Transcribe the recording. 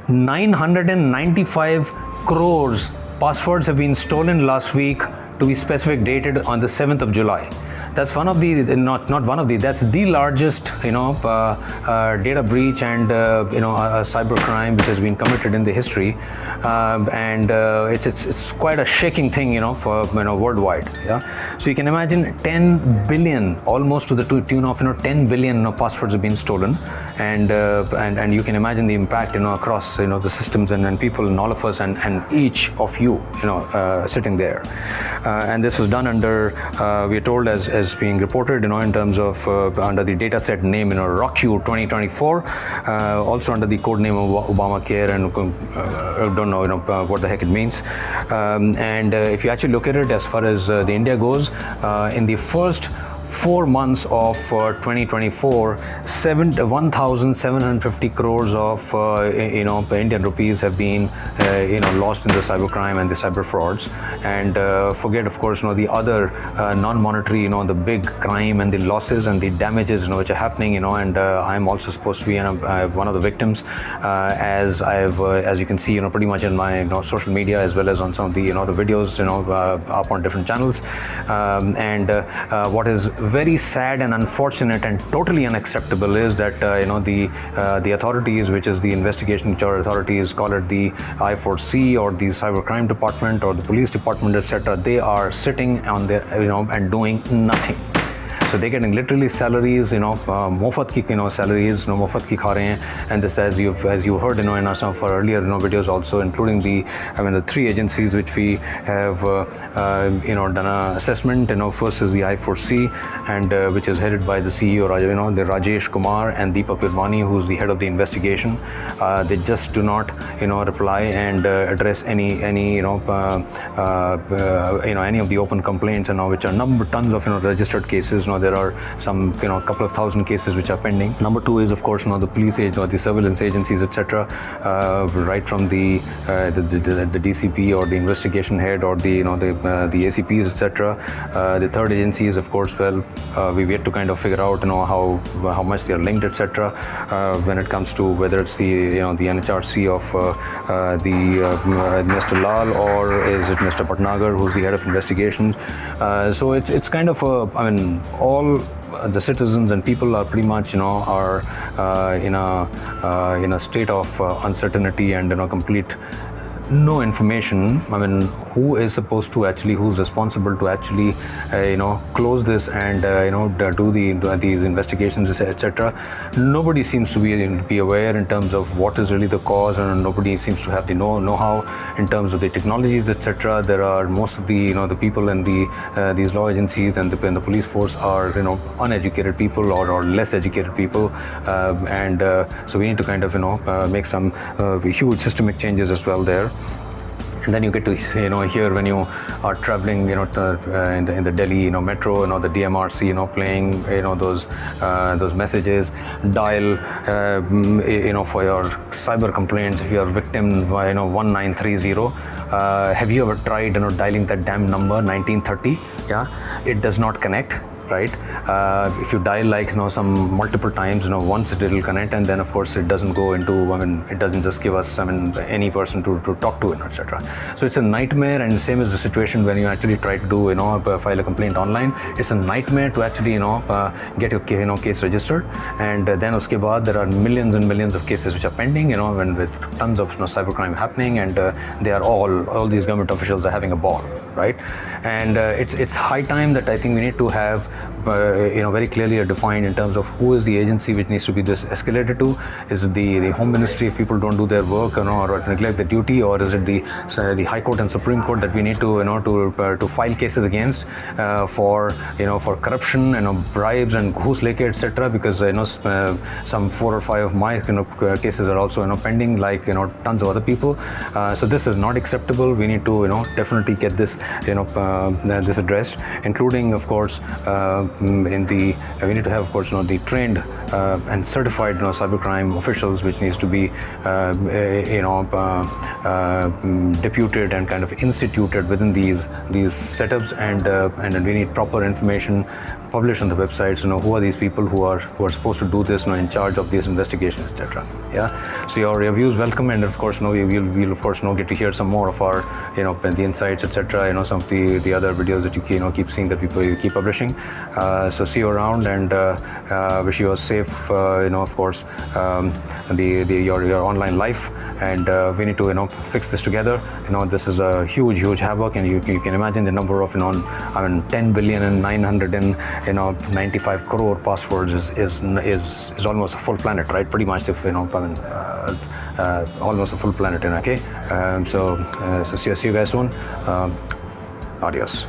995 crores passwords have been stolen last week, to be specific, dated on the 7th of July. That's one of the, not one of the, that's the largest, data breach and, a cybercrime which has been committed in the history. It's quite a shaking thing, for, worldwide. Yeah. So you can imagine 10 billion, almost to the tune of, 10 billion passwords have been stolen. And you can imagine the impact, across, the systems and people and all of us and each of you, sitting there. And this was done under, we are told as being reported, in terms of under the data set name, ROCU 2024, also under the code name of Obamacare, and I don't know, what the heck it means. If you actually look at it as far as the India goes, in the first 4 months of 2024, 1,750 crores of Indian rupees have been lost in the cybercrime and the cyber frauds. And forget, of course, the other non-monetary, the big crime and the losses and the damages, which are happening. And I'm also supposed to be one of the victims, as you can see, pretty much in my social media, as well as on some of the the videos, up on different channels. What is very sad and unfortunate and totally unacceptable is that the authorities, which is the investigation authorities, call it the I4C or the cybercrime department or the police department, etc., they are sitting on their and doing nothing. So they're getting literally salaries, mofat ki salaries, mofat ki kha rahe hain. And this, as you heard, in some of our earlier videos also, including the 3 agencies which we have done an assessment. First is the I4C, and which is headed by the CEO, the Rajesh, Kumar, and Deepak Virmani, who's the head of the investigation. They just do not reply and address any of the open complaints, which are tons of registered cases. There are some couple of thousand cases which are pending. Number 2 is, of course, the police or the surveillance agencies, etc., right from the DCP or the investigation head or the ACPs, etc. The third agency is, of course, we've yet to kind of figure out how much they are linked, etc. When it comes to whether it's the the NHRC of Mr. Lal, or is it Mr. Patnagar, who's the head of investigations. So it's kind of all the citizens and people are pretty much are in a state of uncertainty and complete no information. Who is supposed to actually, who's responsible to actually close this and do these investigations, etc. Nobody seems to be aware in terms of what is really the cause, and nobody seems to have the know-how in terms of the technologies, etc. There are most of the the people in these law agencies and the police force are uneducated people or less educated people, so we need to kind of make some huge systemic changes as well there. And then you get to hear when you are traveling in the Delhi metro, the DMRC playing those messages, dial for your cyber complaints if you are victim by 1930. Have you ever tried dialing that damn number 1930? Yeah, it does not connect. Right? If you dial some multiple times, once it will connect, and then of course it doesn't go into, it doesn't just give us, any person to talk to, etc. So it's a nightmare, and the same is the situation when you actually try to do, file a complaint online. It's a nightmare to actually, get your case registered, and then uske baad there are millions and millions of cases which are pending, and with tons of cybercrime happening, and they are all these government officials are having a ball, right? And it's high time that I think we need to have very clearly defined in terms of who is the agency which needs to be this escalated to. Is it the Home Ministry if people don't do their work or neglect the duty, or is it the High Court and Supreme Court that we need to to file cases against for corruption, bribes and ghus leke, etc. Because some 4 or 5 of my cases are also pending, like tons of other people. So this is not acceptable. We need to definitely get this this addressed, including of course we need to have, of course, the trained and certified cybercrime officials, which needs to be deputed and kind of instituted within these setups, and we need proper information published on the websites. Who are these people who are supposed to do this, in charge of these investigations, etc. Yeah. So your views welcome, and of course, we'll of course get to hear some more of our the insights, etc. Some of the other videos that you keep seeing that people keep publishing. So see you around, and wish you a safe of course your online life. And we need to fix this together. This is a huge havoc, and you can imagine the number of 10 billion and 995 crore passwords is almost a full planet, right? Pretty much, if almost a full planet. Okay. So see you guys soon. Adios.